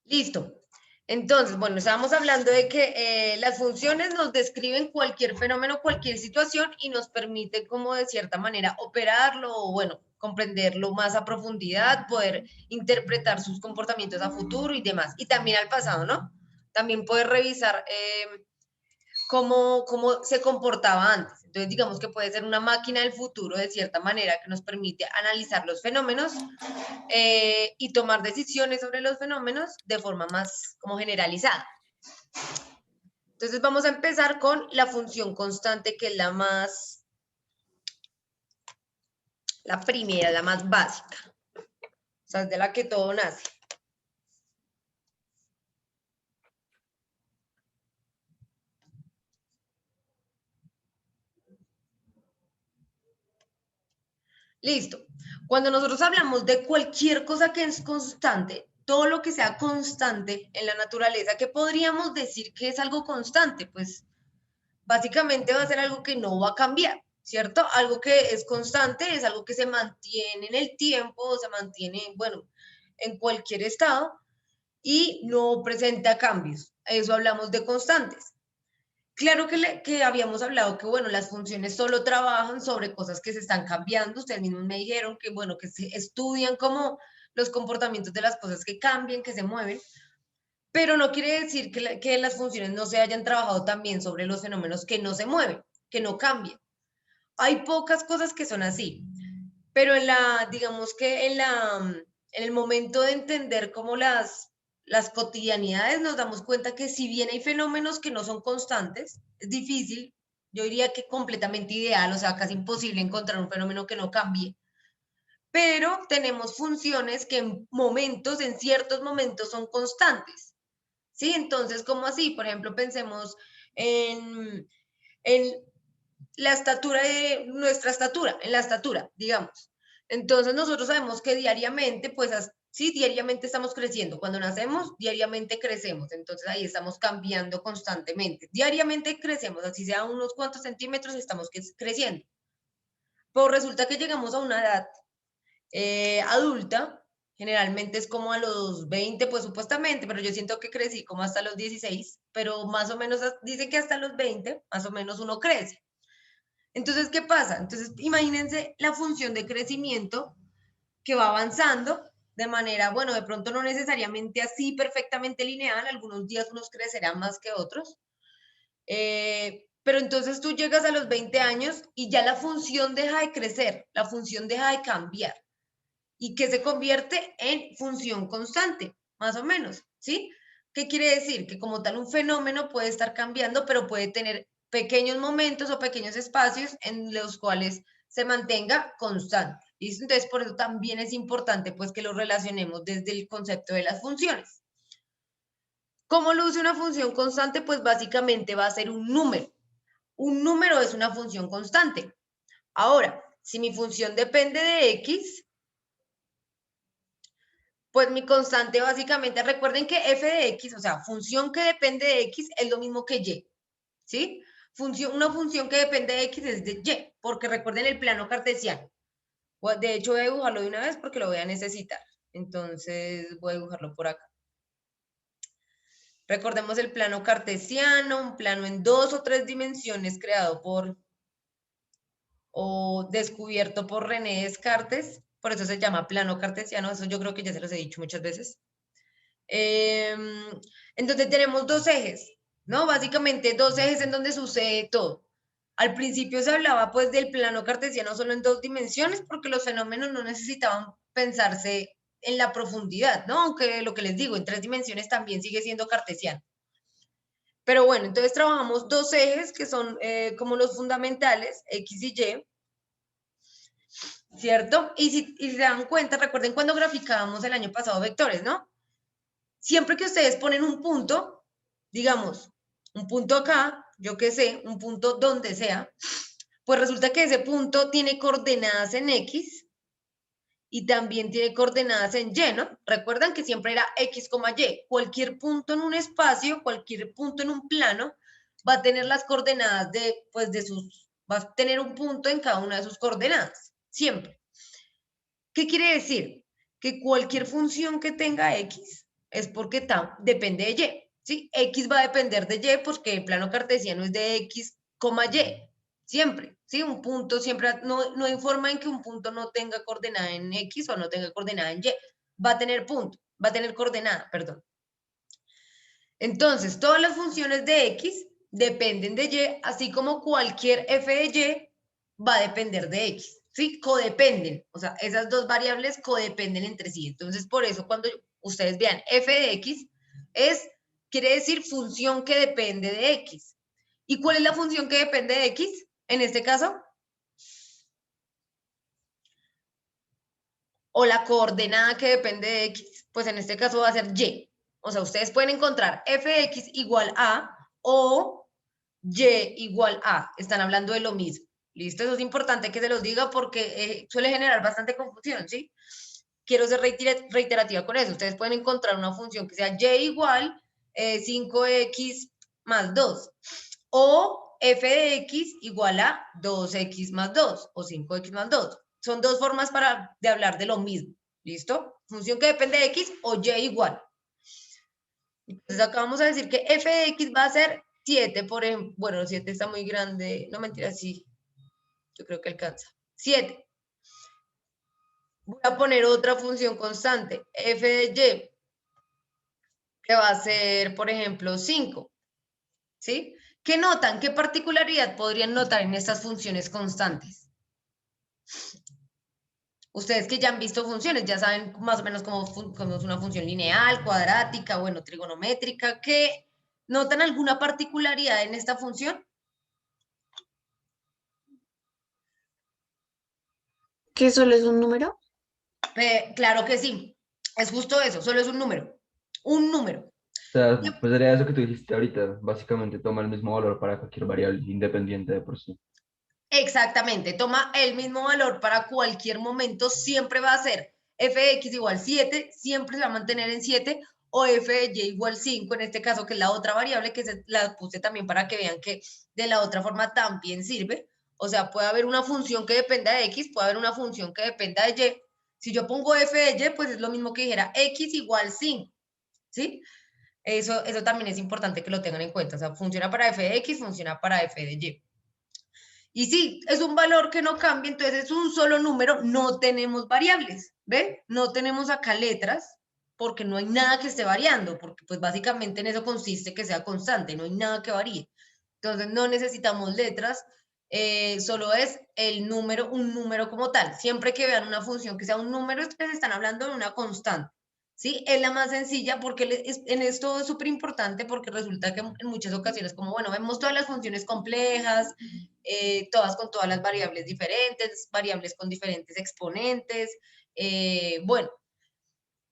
Listo. Entonces, bueno, estábamos hablando de que las funciones nos describen cualquier fenómeno, cualquier situación y nos permiten como de cierta manera operarlo o, bueno, comprenderlo más a profundidad, poder interpretar sus comportamientos a futuro y demás. Y también al pasado, ¿no? También poder revisar cómo se comportaba antes. Entonces, digamos que puede ser una máquina del futuro de cierta manera que nos permite analizar los fenómenos y tomar decisiones sobre los fenómenos de forma más como generalizada. Entonces vamos a empezar con la función constante, que es la primera, la más básica. O sea, es de la que todo nace. Listo. Cuando nosotros hablamos de cualquier cosa que es constante, todo lo que sea constante en la naturaleza, ¿qué podríamos decir que es algo constante? Pues básicamente va a ser algo que no va a cambiar, ¿cierto? Algo que es constante es algo que se mantiene en el tiempo, se mantiene, bueno, en cualquier estado y no presenta cambios. Eso hablamos de constantes. Claro que habíamos hablado que, bueno, las funciones solo trabajan sobre cosas que se están cambiando. Ustedes mismos me dijeron que, bueno, que se estudian como los comportamientos de las cosas que cambian, que se mueven, pero no quiere decir que las funciones no se hayan trabajado también sobre los fenómenos que no se mueven, que no cambian. Hay pocas cosas que son así, pero digamos que en el momento de entender cómo las cotidianidades nos damos cuenta que si bien hay fenómenos que no son constantes, es difícil, yo diría que completamente ideal, o sea, casi imposible encontrar un fenómeno que no cambie, pero tenemos funciones que en ciertos momentos son constantes. ¿Sí? Entonces, ¿cómo así? Por ejemplo, pensemos en la estatura de nuestra estatura, en la estatura, digamos. Entonces, nosotros sabemos que diariamente, pues, sí, diariamente estamos creciendo. Cuando nacemos, diariamente crecemos. Entonces, ahí estamos cambiando constantemente. Diariamente crecemos, así sea unos cuantos centímetros, estamos creciendo. Pues resulta que llegamos a una edad adulta, generalmente es como a los 20, pues supuestamente, pero yo siento que crecí como hasta los 16, pero más o menos dicen que hasta los 20, más o menos uno crece. Entonces, ¿qué pasa? Entonces, imagínense la función de crecimiento que va avanzando de manera, bueno, de pronto no necesariamente así perfectamente lineal, algunos días unos crecerán más que otros, pero entonces tú llegas a los 20 años y ya la función deja de crecer, la función deja de cambiar y que se convierte en función constante, más o menos, ¿sí? ¿Qué quiere decir? Que como tal un fenómeno puede estar cambiando, pero puede tener pequeños momentos o pequeños espacios en los cuales se mantenga constante. ¿Listo? Entonces, por eso también es importante pues que lo relacionemos desde el concepto de las funciones. ¿Cómo luce una función constante? Pues básicamente va a ser un número. Un número es una función constante. Ahora, si mi función depende de X, pues mi constante básicamente, recuerden que f de x, o sea, función que depende de x es lo mismo que y, ¿sí? Una función que depende de x es de y, porque recuerden el plano cartesiano. De hecho, voy a dibujarlo de una vez porque lo voy a necesitar. Entonces, voy a dibujarlo por acá. Recordemos el plano cartesiano, un plano en 2 o 3 dimensiones creado o descubierto por René Descartes. Por eso se llama plano cartesiano. Eso yo creo que ya se los he dicho muchas veces. Entonces tenemos dos ejes, ¿no? Básicamente dos ejes en donde sucede todo. Al principio se hablaba pues del plano cartesiano solo en 2 dimensiones porque los fenómenos no necesitaban pensarse en la profundidad, ¿no? Aunque lo que les digo, en 3 dimensiones también sigue siendo cartesiano. Pero bueno, entonces trabajamos dos ejes que son como los fundamentales, X y Y, ¿cierto? Y si se dan cuenta, recuerden cuando graficábamos el año pasado vectores, ¿no? Siempre que ustedes ponen un punto, digamos, un punto acá, yo qué sé, un punto donde sea, pues resulta que ese punto tiene coordenadas en X y también tiene coordenadas en Y, ¿no? Recuerdan que siempre era X, Y. Cualquier punto en un espacio, cualquier punto en un plano, va a tener las coordenadas va a tener un punto en cada una de sus coordenadas, siempre. ¿Qué quiere decir? Que cualquier función que tenga X, es porque depende de Y, ¿sí? X va a depender de Y porque el plano cartesiano es de X, Y, siempre, ¿sí? Un punto siempre, no hay forma en que un punto no tenga coordenada en X o no tenga coordenada en Y, va a tener punto, va a tener coordenada, perdón. Entonces, todas las funciones de X dependen de Y, así como cualquier f de Y va a depender de X, ¿sí? Codependen, o sea, esas dos variables codependen entre sí. Entonces, por eso cuando ustedes vean f de X, quiere decir función que depende de X. ¿Y cuál es la función que depende de X? En este caso, o la coordenada que depende de X, pues en este caso va a ser Y. O sea, ustedes pueden encontrar f de X igual a o Y igual a. Están hablando de lo mismo. ¿Listo? Eso es importante que se los diga porque suele generar bastante confusión, ¿sí? Quiero ser reiterativa con eso. Ustedes pueden encontrar una función que sea Y igual 5X más 2. O f de X igual a 2X más 2 o 5X más 2. Son dos formas de hablar de lo mismo. ¿Listo? Función que depende de X o Y igual. Entonces acá vamos a decir que f de X va a ser 7, por ejemplo. Bueno, 7 está muy grande. No, mentira, sí. Yo creo que alcanza. 7. Voy a poner otra función constante. F de Y, que va a ser, por ejemplo, 5. ¿Sí? ¿Qué notan? ¿Qué particularidad podrían notar en estas funciones constantes? Ustedes que ya han visto funciones, ya saben más o menos cómo es una función lineal, cuadrática, bueno, trigonométrica. ¿Qué notan alguna particularidad en esta función? ¿Que solo es un número? Claro que sí. Es justo eso, solo es un número. Un número. O sea, pues sería eso que tú dijiste ahorita, básicamente toma el mismo valor para cualquier variable independiente de por sí. Exactamente, toma el mismo valor para cualquier momento, siempre va a ser f de x igual 7, siempre se va a mantener en 7, o f de y igual 5, en este caso, que es la otra variable que la puse también para que vean que de la otra forma también sirve. O sea, puede haber una función que dependa de x, puede haber una función que dependa de y. Si yo pongo f de y, pues es lo mismo que dijera x igual 5, ¿sí? Eso también es importante que lo tengan en cuenta. O sea, funciona para f de x, funciona para f de y. Y sí, es un valor que no cambia, entonces es un solo número, no tenemos variables, ¿ve? No tenemos acá letras porque no hay nada que esté variando, porque pues básicamente en eso consiste que sea constante, no hay nada que varíe. Entonces no necesitamos letras, solo es el número, un número como tal. Siempre que vean una función que sea un número, es que se están hablando de una constante. ¿Sí? Es la más sencilla porque en esto es súper importante porque resulta que en muchas ocasiones, como bueno, vemos todas las funciones complejas, todas con todas las variables diferentes, variables con diferentes exponentes, bueno,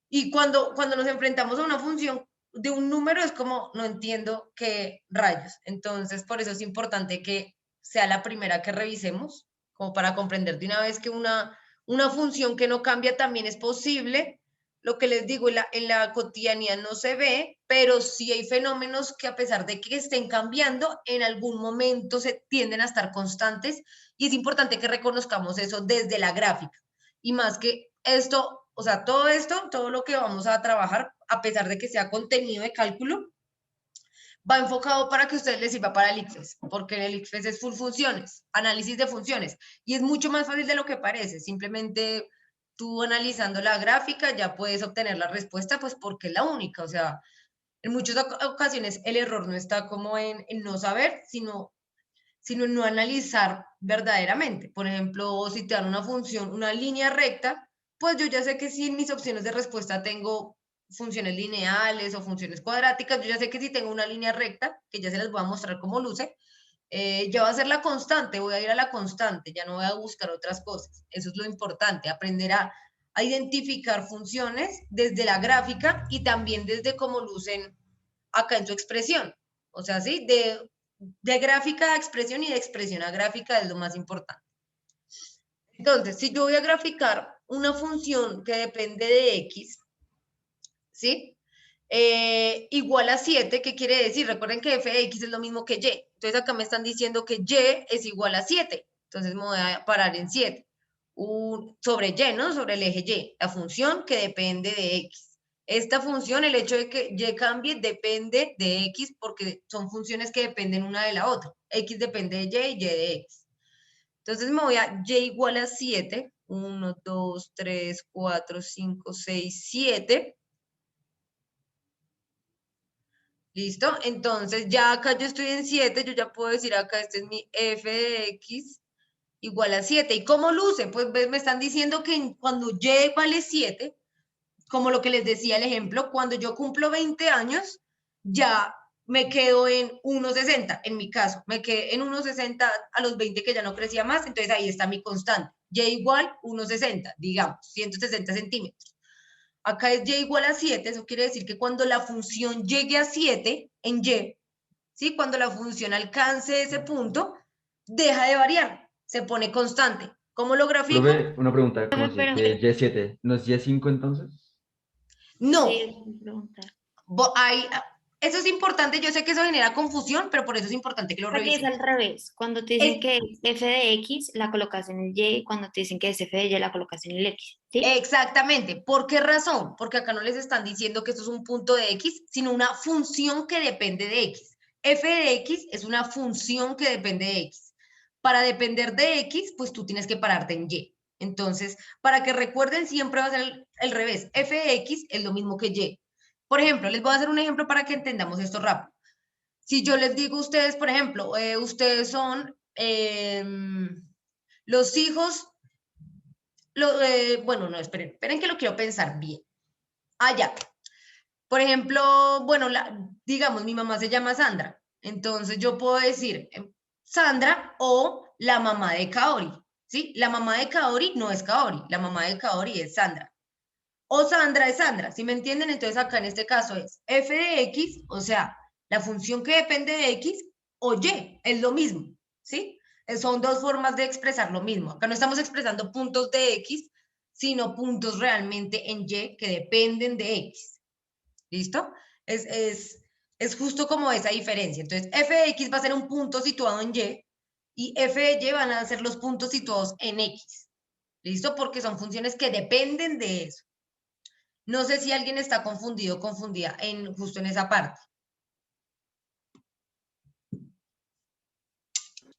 y cuando nos enfrentamos a una función de un número es como, no entiendo qué rayos, entonces por eso es importante que sea la primera que revisemos, como para comprender de una vez que una función que no cambia también es posible. Lo que les digo, en la cotidianidad no se ve, pero sí hay fenómenos que a pesar de que estén cambiando, en algún momento se tienden a estar constantes y es importante que reconozcamos eso desde la gráfica. Y más que esto, o sea, todo esto, todo lo que vamos a trabajar, a pesar de que sea contenido de cálculo, va enfocado para que a ustedes les sirva para el ICFES, porque en el ICFES es full funciones, análisis de funciones, y es mucho más fácil de lo que parece, simplemente tú analizando la gráfica ya puedes obtener la respuesta, pues porque es la única, o sea, en muchas ocasiones el error no está como en no saber, sino en no analizar verdaderamente. Por ejemplo, si te dan una función, una línea recta, pues yo ya sé que si en mis opciones de respuesta tengo funciones lineales o funciones cuadráticas, yo ya sé que si tengo una línea recta, que ya se les voy a mostrar cómo luce, ya va a ser la constante, voy a ir a la constante, ya no voy a buscar otras cosas. Eso es lo importante, aprender a identificar funciones desde la gráfica y también desde cómo lucen acá en su expresión. O sea, sí, de gráfica a expresión y de expresión a gráfica es lo más importante. Entonces, si yo voy a graficar una función que depende de x, ¿sí? Igual a 7, ¿qué quiere decir? Recuerden que f de x es lo mismo que y. Entonces acá me están diciendo que y es igual a 7. Entonces me voy a parar en 7. Sobre y, ¿no? Sobre el eje y. La función que depende de x. Esta función, el hecho de que y cambie, depende de x, porque son funciones que dependen una de la otra. X depende de y de x. Entonces me voy a y igual a 7. 1, 2, 3, 4, 5, 6, 7. ¿Listo? Entonces ya acá yo estoy en 7, yo ya puedo decir acá, este es mi f de x igual a 7. ¿Y cómo luce? Pues me están diciendo que cuando y vale 7, como lo que les decía el ejemplo, cuando yo cumplo 20 años, ya me quedo en 1,60, en mi caso, me quedé en 1,60 a los 20 que ya no crecía más, entonces ahí está mi constante, y igual 1,60, digamos, 160 centímetros. Acá es y igual a 7, eso quiere decir que cuando la función llegue a 7 en y, ¿sí? Cuando la función alcance ese punto, deja de variar, se pone constante. ¿Cómo lo grafico? Profe, una pregunta, ¿cómo así? Pero, ¿Que Y7 no es Y5 entonces? No, sí, preguntar. hay, eso es importante, yo sé que eso genera confusión, pero por eso es importante que lo Aquí es al revisemos. revés. Cuando te dicen Es, que es f de x, la colocas en el y, y cuando te dicen que es f de y, la colocas en el x, ¿sí? exactamente. ¿Por qué razón? Porque acá no les están diciendo que esto es un punto de x, sino una función que depende de x. F de x es una función que depende de x. Para depender de x, pues tú tienes que pararte en y. Entonces, para que recuerden, siempre va a ser el revés. F de x es lo mismo que y. Por ejemplo, les voy a hacer un ejemplo para que entendamos esto rápido. Si yo les digo a ustedes, por ejemplo, ustedes son los hijos, bueno, no, esperen que lo quiero pensar bien. Ah, ya. Por ejemplo, bueno, digamos, mi mamá se llama Sandra. Entonces yo puedo decir Sandra o la mamá de Kaori, ¿sí? La mamá de Kaori no es Kaori, la mamá de Kaori es Sandra. O Sandra es Sandra, ¿sí me entienden? Entonces acá en este caso es f de x, o sea, la función que depende de x, o y, es lo mismo, ¿sí? Son dos formas de expresar lo mismo. Acá no estamos expresando puntos de x, sino puntos realmente en y que dependen de x. ¿Listo? Es justo como esa diferencia. Entonces, f de x va a ser un punto situado en y f de y van a ser los puntos situados en x. ¿Listo? Porque son funciones que dependen de eso. No sé si alguien está confundido o confundida justo en esa parte.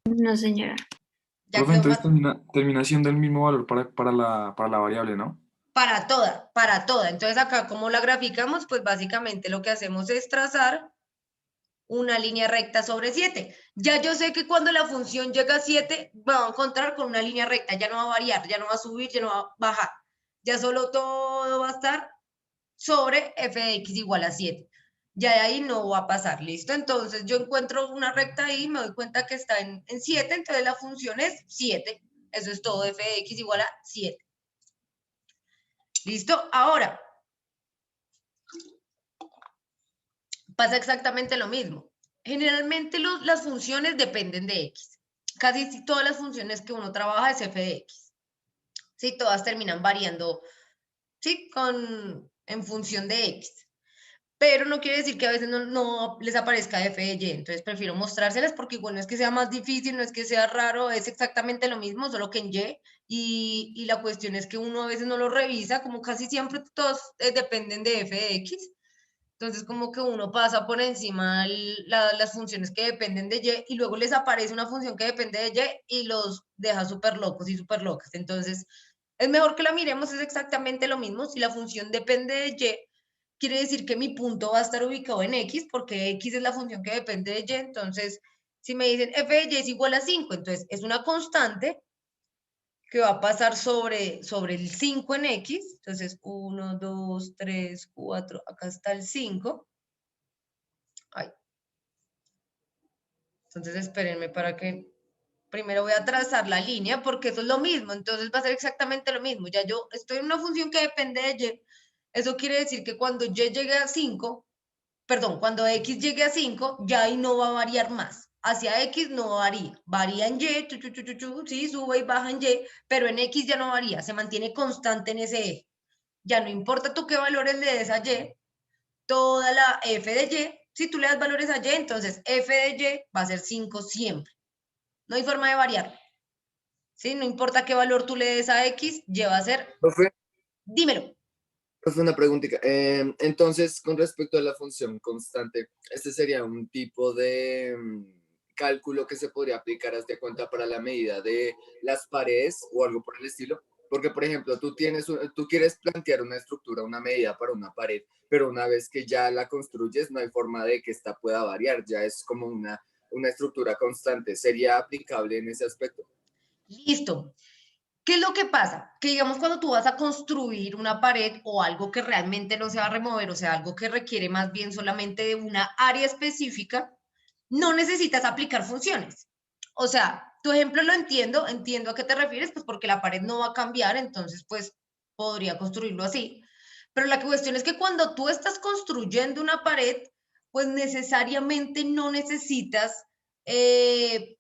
No, señora. Ya Profe, quedó entonces más termina siendo el mismo valor para la variable, ¿no? para toda, para toda. Entonces acá como la graficamos, pues básicamente lo que hacemos es trazar una línea recta sobre 7. Ya yo sé que cuando la función llega a 7, va a encontrar con una línea recta, ya no va a variar, ya no va a subir, ya no va a bajar. Ya solo todo va a estar sobre f de x igual a 7. Ya de ahí no va a pasar, ¿listo? Entonces yo encuentro una recta ahí, me doy cuenta que está en 7, entonces la función es 7. Eso es todo, f de x igual a 7. ¿Listo? Ahora, pasa exactamente lo mismo. Generalmente las funciones dependen de x. Casi todas las funciones que uno trabaja es f de x. Sí, todas terminan variando, sí, en función de x. Pero no quiere decir que a veces no les aparezca f de y, entonces prefiero mostrárselas porque igual no es que sea más difícil, no es que sea raro, es exactamente lo mismo, solo que en y la cuestión es que uno a veces no lo revisa, como casi siempre todos dependen de f de x, entonces como que uno pasa por encima las funciones que dependen de y luego les aparece una función que depende de y los deja súper locos y súper locas, entonces es mejor que la miremos, es exactamente lo mismo, si la función depende de y, quiere decir que mi punto va a estar ubicado en x, porque x es la función que depende de y, entonces, si me dicen f de y es igual a 5, entonces es una constante que va a pasar sobre el 5 en x, entonces 1, 2, 3, 4, acá está el 5. Ay. Entonces espérenme para que primero voy a trazar la línea, porque eso es lo mismo, entonces va a ser exactamente lo mismo, ya yo estoy en una función que depende de y, eso quiere decir que cuando y llegue a 5, perdón, cuando x llegue a 5, ya ahí no va a variar más. Hacia x no varía. Varía en y, sí, sube y baja en y, pero en x ya no varía, se mantiene constante en ese eje. Ya no importa tú qué valores le des a y, toda la f de y, si tú le das valores a y, entonces f de y va a ser 5 siempre. No hay forma de variar. ¿Sí? No importa qué valor tú le des a x, y va a ser... Profe, Dímelo. Profe, una preguntita. Entonces, con respecto a la función constante, este sería un tipo de cálculo que se podría aplicar, haz de cuenta, para la medida de las paredes o algo por el estilo. Porque, por ejemplo, tú quieres plantear una estructura, una medida para una pared, pero una vez que ya la construyes, no hay forma de que esta pueda variar, ya es como una estructura constante. ¿Sería aplicable en ese aspecto? Listo. ¿Qué es lo que pasa? Que digamos cuando tú vas a construir una pared o algo que realmente no se va a remover, o sea, algo que requiere más bien solamente de una área específica, no necesitas aplicar funciones. O sea, tu ejemplo lo entiendo, entiendo a qué te refieres, pues porque la pared no va a cambiar, entonces pues podría construirlo así. Pero la cuestión es que cuando tú estás construyendo una pared, pues necesariamente no necesitas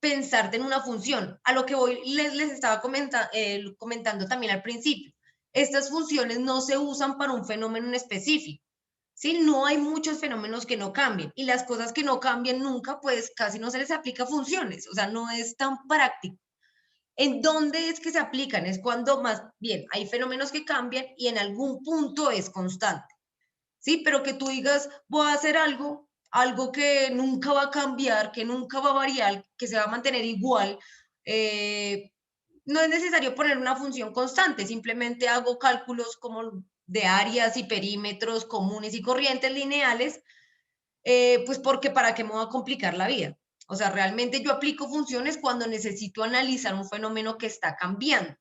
pensarte en una función. A lo que voy, les estaba comentando también al principio. Estas funciones no se usan para un fenómeno en específico. ¿Sí? No hay muchos fenómenos que no cambien y las cosas que no cambian nunca, pues casi no se les aplica funciones, o sea, no es tan práctico. ¿En dónde es que se aplican? Es cuando más bien hay fenómenos que cambian y en algún punto es constante, ¿sí? Pero que tú digas, voy a hacer algo, algo que nunca va a cambiar, que nunca va a variar, que se va a mantener igual, eh, no es necesario poner una función constante, simplemente hago cálculos como de áreas y perímetros comunes y corrientes lineales, pues porque para qué me voy a complicar la vida. O sea, realmente yo aplico funciones cuando necesito analizar un fenómeno que está cambiando,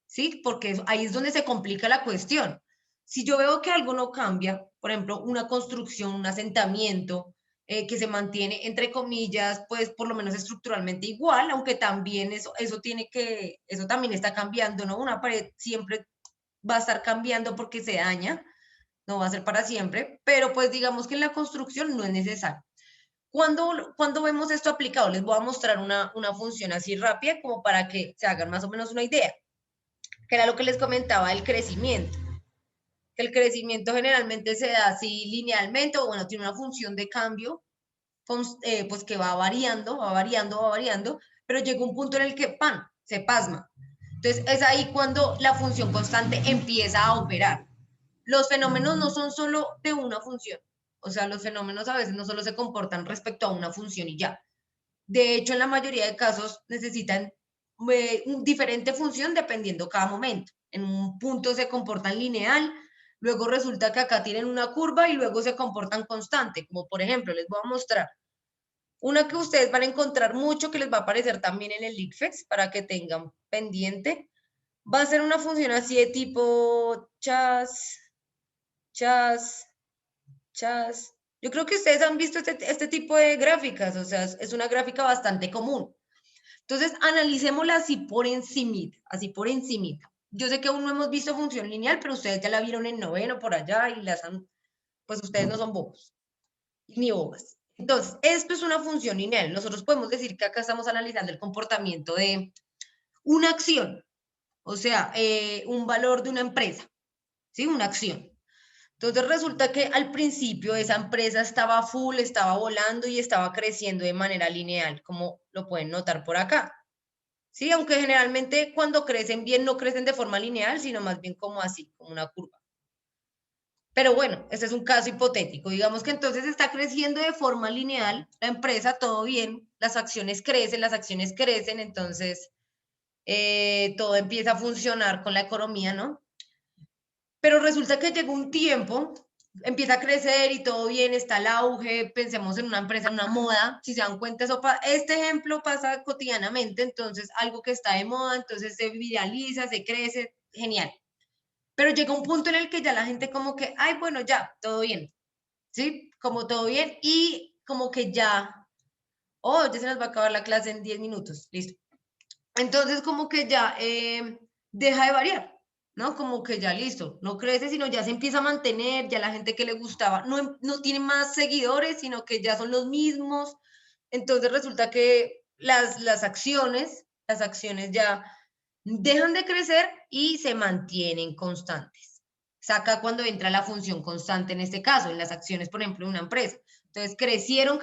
¿sí? Porque ahí es donde se complica la cuestión. Si yo veo que algo no cambia, por ejemplo, una construcción, un asentamiento, que se mantiene, entre comillas, pues por lo menos estructuralmente igual, aunque también eso también está cambiando, ¿no? Una pared siempre va a estar cambiando porque se daña, no va a ser para siempre, pero pues digamos que en la construcción no es necesario. Cuando vemos esto aplicado, les voy a mostrar una función así rápida como para que se hagan más o menos una idea, que era lo que les comentaba del crecimiento. Que el crecimiento generalmente se da así linealmente, o bueno, tiene una función de cambio, pues que va variando, va variando, va variando, pero llega un punto en el que, ¡pam!, se pasma. Entonces es ahí cuando la función constante empieza a operar. Los fenómenos no son solo de una función, o sea, los fenómenos a veces no solo se comportan respecto a una función y ya. De hecho, en la mayoría de casos necesitan diferente función dependiendo cada momento. En un punto se comportan lineal, luego resulta que acá tienen una curva y luego se comportan constante, como por ejemplo, les voy a mostrar una que ustedes van a encontrar mucho, que les va a aparecer también en el ICFEX para que tengan pendiente. Va a ser una función así de tipo chas, chas, chas. Yo creo que ustedes han visto este tipo de gráficas, o sea, es una gráfica bastante común. Entonces, analicémosla así por encimita, así por encimita. Yo sé que aún no hemos visto función lineal, pero ustedes ya la vieron en noveno por allá y las han, pues ustedes no son bobos, ni bobas. Entonces, esto es una función lineal. Nosotros podemos decir que acá estamos analizando el comportamiento de una acción, o sea, un valor de una empresa, ¿sí? Una acción. Entonces resulta que al principio esa empresa estaba full, estaba volando y estaba creciendo de manera lineal, como lo pueden notar por acá. Sí, aunque generalmente cuando crecen bien no crecen de forma lineal, sino más bien como así, como una curva. Pero bueno, este es un caso hipotético. Digamos que entonces está creciendo de forma lineal la empresa, todo bien, las acciones crecen, entonces todo empieza a funcionar con la economía, ¿no? Pero resulta que llegó un tiempo, empieza a crecer y todo bien, está el auge, pensemos en una empresa, en una moda, si se dan cuenta, este ejemplo pasa cotidianamente, entonces algo que está de moda, entonces se viraliza, se crece, genial. Pero llega un punto en el que ya la gente como que, ay, bueno, ya, todo bien, ¿sí? Como todo bien y como que ya, oh, ya se nos va a acabar la clase en 10 minutos, listo. Entonces como que ya deja de variar, ¿no? Como que ya listo, no crece, sino ya se empieza a mantener, ya la gente que le gustaba no tiene más seguidores, sino que ya son los mismos. Entonces resulta que las acciones ya dejan de crecer y se mantienen constantes. Saca cuando entra la función constante en este caso, en las acciones, por ejemplo, de una empresa. Entonces crecieron,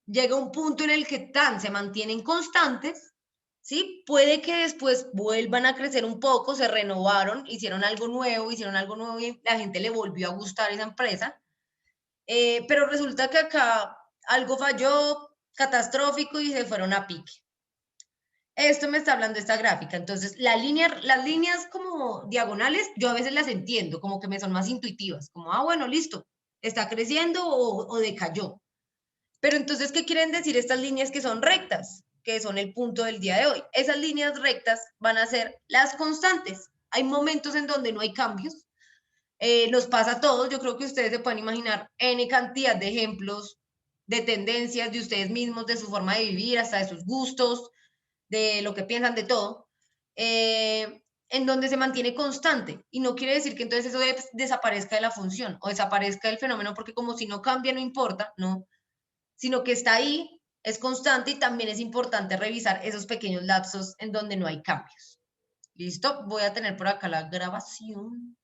llega un punto en el que se mantienen constantes, ¿sí? Puede que después vuelvan a crecer un poco, se renovaron, hicieron algo nuevo y la gente le volvió a gustar esa empresa, pero resulta que acá algo falló catastrófico y se fueron a pique. Esto me está hablando esta gráfica. Entonces, las líneas como diagonales, yo a veces las entiendo, como que me son más intuitivas, como, bueno, listo, está creciendo o decayó. Pero entonces, ¿qué quieren decir estas líneas que son rectas? Que son el punto del día de hoy. Esas líneas rectas van a ser las constantes. Hay momentos en donde no hay cambios. Nos pasa a todos. Yo creo que ustedes se pueden imaginar N cantidad de ejemplos de tendencias de ustedes mismos, de su forma de vivir, hasta de sus gustos, de lo que piensan, de todo, en donde se mantiene constante. Y no quiere decir que entonces eso desaparezca de la función o desaparezca del fenómeno, porque como si no cambia, no importa, no, sino que está ahí, es constante y también es importante revisar esos pequeños lapsos en donde no hay cambios. ¿Listo? Voy a tener por acá la grabación.